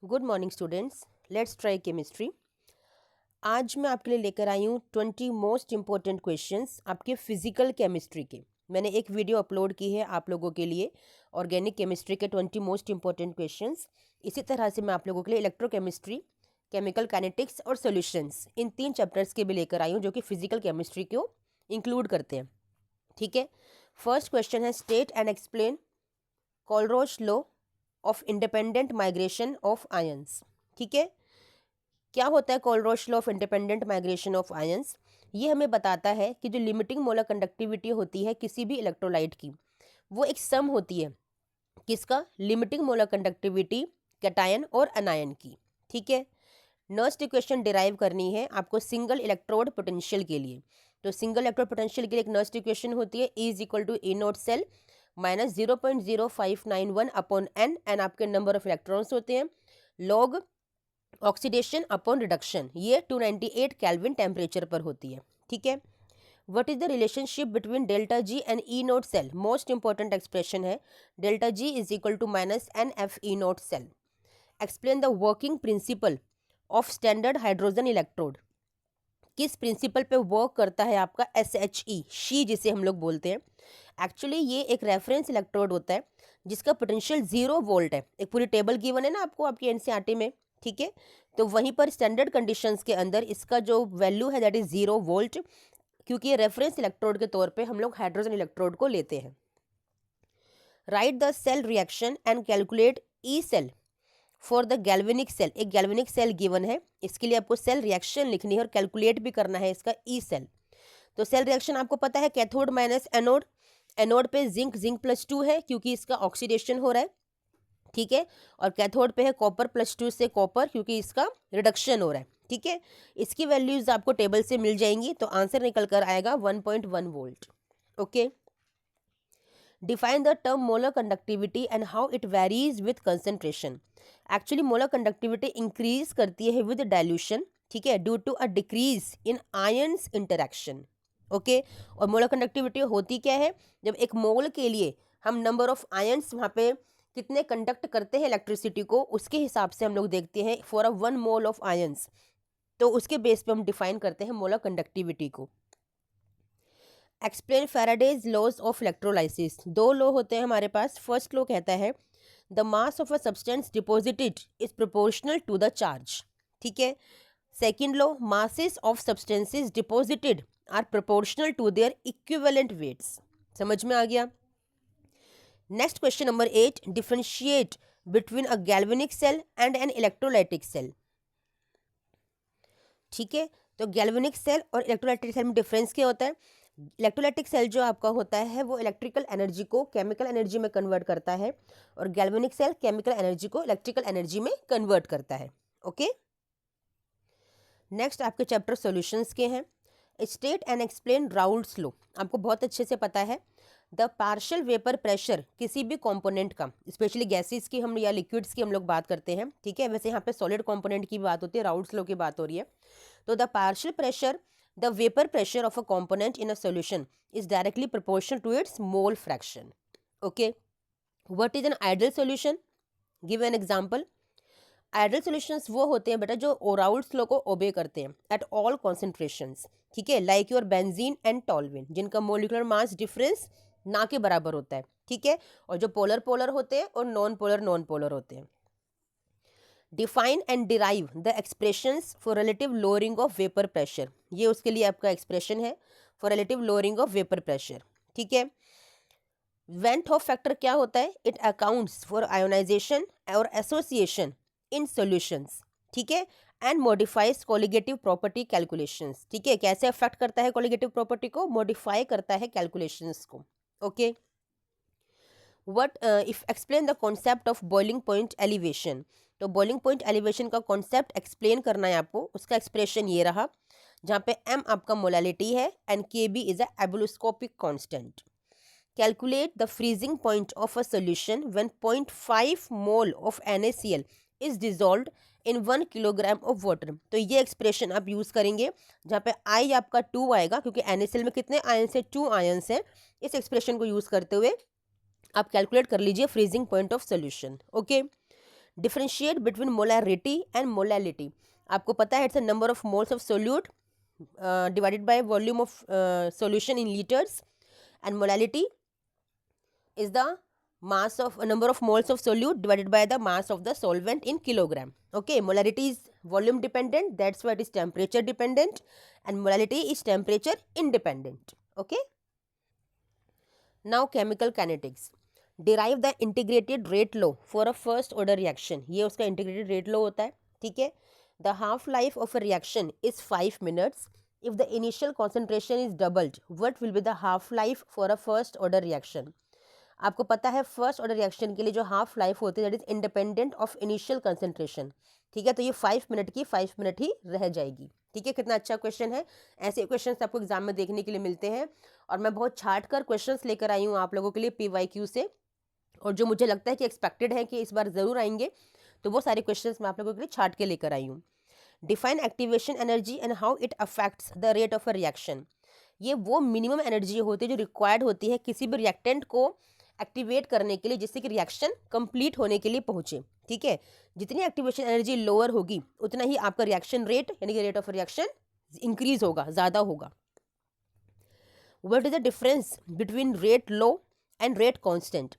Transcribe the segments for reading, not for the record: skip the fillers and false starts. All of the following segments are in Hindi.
Good morning students, let's try chemistry. आज मैं आपके लिए लेकर आई हूँ 20 मोस्ट इम्पोर्टेंट क्वेश्चंस आपके फिजिकल केमिस्ट्री के। मैंने एक वीडियो अपलोड की है आप लोगों के लिए ऑर्गेनिक केमिस्ट्री के 20 मोस्ट इम्पोर्टेंट क्वेश्चंस। इसी तरह से मैं आप लोगों के लिए इलेक्ट्रोकेमिस्ट्री, केमिकल काइनेटिक्स और सॉल्यूशंस इन 3 चैप्टर्स के भी लेकर आई हूँ जो कि फिजिकल केमिस्ट्री को इंक्लूड करते हैं। ठीक है, फर्स्ट क्वेश्चन है state and explain Kohlrausch law of independent migration of ions. ठीक है, क्या होता है Kohlrausch law of independent migration of ions? ये हमें बताता है कि जो लिमिटिंग मोलर कंडक्टिविटी होती है किसी भी इलेक्ट्रोलाइट की, वो एक सम होती है किसका? लिमिटिंग मोलर कंडक्टिविटी कैटायन और अनायन की। ठीक है, नेक्स्ट इक्वेशन डिराइव करनी है आपको सिंगल इलेक्ट्रोड पोटेंशियल के लिए। तो सिंगल इलेक्ट्रोड पोटेंशियल के लिए एक नेक्स्ट इक्वेशन होती है E is equal to E not cell minus 0.0591 upon n आपके नंबर ऑफ इलेक्ट्रॉन्स होते हैं, लॉग ऑक्सीडेशन अपॉन रिडक्शन, ये 298 केल्विन टेम्परेचर पर होती है। ठीक है, what is the relationship between delta G and E naught cell? Most important expression है delta G is equal to minus N F E naught cell. Explain the working principle of standard hydrogen electrode. किस प्रिंसिपल पे वर्क करता है आपका SHE, शी जिसे हम लोग बोलते हैं? एक्चुअली ये एक रेफरेंस इलेक्ट्रोड होता है जिसका पोटेंशियल 0 वोल्ट है। एक पूरी टेबल गिवन है ना आपको आपकी एनसीईआरटी में। ठीक है, तो वहीं पर स्टैंडर्ड कंडीशंस के अंदर इसका जो वैल्यू है दैट इज 0 वोल्ट, क्योंकि ये रेफरेंस इलेक्ट्रोड के तौर पे हम लोग हाइड्रोजन इलेक्ट्रोड को लेते हैं। Write the cell reaction and calculate e cell for the galvanic cell. एक गैल्वेनिक सेल गिवन है, इसके लिए आपको सेल रिएक्शन लिखनी है और कैलकुलेट भी करना है इसका ई सेल। तो सेल रिएक्शन आपको पता है कैथोड माइनस एनोड, एनोड पे जिंक +2 है क्योंकि इसका ऑक्सीडेशन हो रहा है। ठीक है, और कैथोड पे है कॉपर +2 से कॉपर क्योंकि इसका रिडक्शन हो रहा है। ठीक है, इसकी वैल्यूज आपको टेबल से मिल जाएंगी, तो आंसर निकल कर आएगा 1.1 volt. Okay, define the term molar conductivity and how it varies with concentration. Actually molar conductivity increase करती है विद डाइल्यूशन, ठीक है, due to a decrease in ions interaction. Okay, और मोलर कंडक्टिविटी होती क्या है? जब एक मोल के लिए हम नंबर ऑफ आयंस वहाँ पे कितने कंडक्ट करते हैं इलेक्ट्रिसिटी को, उसके हिसाब से हम लोग देखते हैं for a 1 mole of ions, तो उसके बेस पे हम डिफाइन करते हैं मोलर कंडक्टिविटी को। Explain Faraday's laws of electrolysis. 2 law होते हैं हमारे पास। फर्स्ट लॉ कहता है the mass of a substance deposited is proportional to the charge. ठीक है, second law masses of substances deposited are proportional to their equivalent weights. समझ में आ गया? Next question number 8, differentiate between a galvanic cell and an electrolytic cell. ठीक है, तो गैल्वेनिक सेल और इलेक्ट्रोलाइटिक सेल में डिफरेंस क्या होता है? इलेक्ट्रोलाइटिक सेल जो आपका होता है वो इलेक्ट्रिकल एनर्जी को केमिकल एनर्जी में कन्वर्ट करता है, और गैल्वेनिक सेल केमिकल एनर्जी को इलेक्ट्रिकल एनर्जी में कन्वर्ट करता है। ओके, नेक्स्ट आपके चैप्टर सॉल्यूशंस के हैं। State and explain Raoult's law. आपको बहुत अच्छे से पता है द पार्शियल वेपर प्रेशर किसी भी कंपोनेंट का, स्पेशली गैसेस की हम या लिक्विड्स की हम लोग बात करते हैं। ठीक है, वैसे यहाँ पे सॉलिड कंपोनेंट की बात होती है, राउल्ट्स लॉ की बात हो रही है। तो the partial pressure, the vapor pressure of a component in a solution is directly proportional to its mole fraction. Okay, what is an ideal solution? Give an example. Ideal solutions वो होते हैं बेटा जो राउल्ट्स लॉ को ओबे करते हैं at all concentrations. ठीक है, like your benzene and toluene, जिनका मोलिकुलर मास डिफरेंस ना के बराबर होता है। ठीक है, और जो पोलर पोलर होते हैं और नॉन पोलर होते हैं। Define and derive the expressions for relative lowering of vapour pressure. ये उसके लिए आपका एक्सप्रेशन है for relative lowering of vapour pressure. ठीक है, वेंट हॉफ फैक्टर क्या होता है? इट अकाउंट्स फॉर आयोनाइजेशन और एसोसिएशन इन सॉल्यूशंस। ठीक है, and modifies colligative property calculations. ठीक है, कैसे अफेक्ट करता है कोलिगेटिव प्रॉपर्टी को? मॉडिफाई करता है कैलकुलेशंस को। Okay, what if explain the concept of boiling point elevation. तो बॉइलिंग पॉइंट एलिवेशन का कॉन्सेप्ट एक्सप्लेन करना है आपको। उसका एक्सप्रेशन ये रहा, जहाँ पे m आपका मोलालिटी है and Kb is a ebullioscopic constant. Calculate the freezing point of a solution when 0.5 mole of NaCl is dissolved in 1 kilogram of water. तो ये एक्सप्रेशन आप यूज करेंगे जहाँ पे I आपका 2 आएगा, क्योंकि NaCl में कितने आयंस है? 2 आयंस है। इस एक्सप्रेशन को यूज करते हुए आप कैलकुलेट कर लीजिए freezing point of solution. Okay, differentiate between molarity and molality. आपको पता है it's a number of moles of solute divided by volume of solution in liters, and molality is the mass of number of moles of solute divided by the mass of the solvent in kilogram. Okay, molarity is volume dependent, that's why it is temperature dependent, and molality is temperature independent. Okay, now chemical kinetics. Derive the integrated rate law for a first order reaction. ये उसका integrated rate law होता है, ठीक है. The half life of a reaction is 5 minutes. If the initial concentration is doubled, what will be the half life for a first order reaction? आपको पता है फर्स्ट ऑर्डर रिएक्शन के लिए जो हाफ लाइफ होती है that is independent of initial concentration, ठीक है. तो ये 5 मिनट की 5 मिनट ही रह जाएगी, ठीक है. कितना अच्छा क्वेश्चन है. ऐसे क्वेश्चन आपको एग्जाम में देखने के लिए मिलते हैं और मैं बहुत छाट कर क्वेश्चन लेकर आई हूँ आप लोगों के लिए PYQ से, और जो मुझे लगता है कि एक्सपेक्टेड है कि इस बार ज़रूर आएंगे, तो वो सारे क्वेश्चन मैं आप लोगों के लिए छाट के लेकर आई हूँ. Define activation energy and how it affects the rate of a reaction. ये वो मिनिमम एनर्जी होती है जो रिक्वायर्ड होती है किसी भी रिएक्टेंट को एक्टिवेट करने के लिए, जिससे कि रिएक्शन कंप्लीट होने के लिए पहुंचे, ठीक है. जितनी एक्टिवेशन एनर्जी लोअर होगी उतना ही आपका रिएक्शन रेट यानी कि रेट ऑफ रिएक्शन इंक्रीज होगा, ज़्यादा होगा. What is the difference between rate low and rate constant?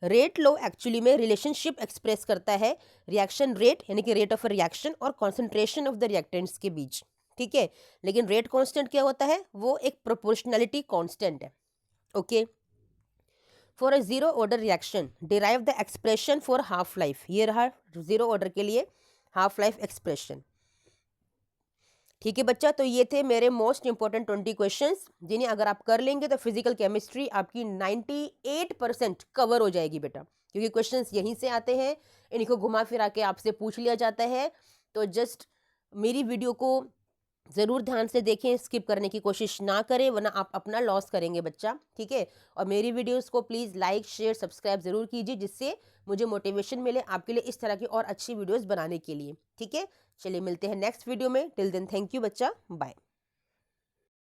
Rate low actually में रिलेशनशिप एक्सप्रेस करता है रिएक्शन रेट यानी कि रेट ऑफ रिएक्शन और कॉन्सेंट्रेशन ऑफ द रिएक्टेंट्स के बीच, ठीक है. लेकिन रेट कांस्टेंट क्या होता है? वो एक प्रोपोर्शनैलिटी कांस्टेंट है. Okay, for a zero order reaction derive the expression for half life. ये रहा जीरो ऑर्डर के लिए हाफ लाइफ एक्सप्रेशन, ठीक है बच्चा. तो ये थे मेरे मोस्ट इंपॉर्टेंट 20 क्वेश्चंस, जिन्हें अगर आप कर लेंगे तो फिजिकल केमिस्ट्री आपकी 98% कवर हो जाएगी बेटा, क्योंकि क्वेश्चंस यहीं से आते हैं, इनको घुमा फिरा के आपसे पूछ लिया जाता है. तो जस्ट मेरी वीडियो को ज़रूर ध्यान से देखें, स्किप करने की कोशिश ना करें, वरना आप अपना लॉस करेंगे बच्चा, ठीक है. और मेरी वीडियोस को प्लीज़ लाइक शेयर सब्सक्राइब ज़रूर कीजिए, जिससे मुझे मोटिवेशन मिले आपके लिए इस तरह की और अच्छी वीडियोस बनाने के लिए, ठीक है. चलिए मिलते हैं नेक्स्ट वीडियो में. टिल देन थैंक यू बच्चा, बाय.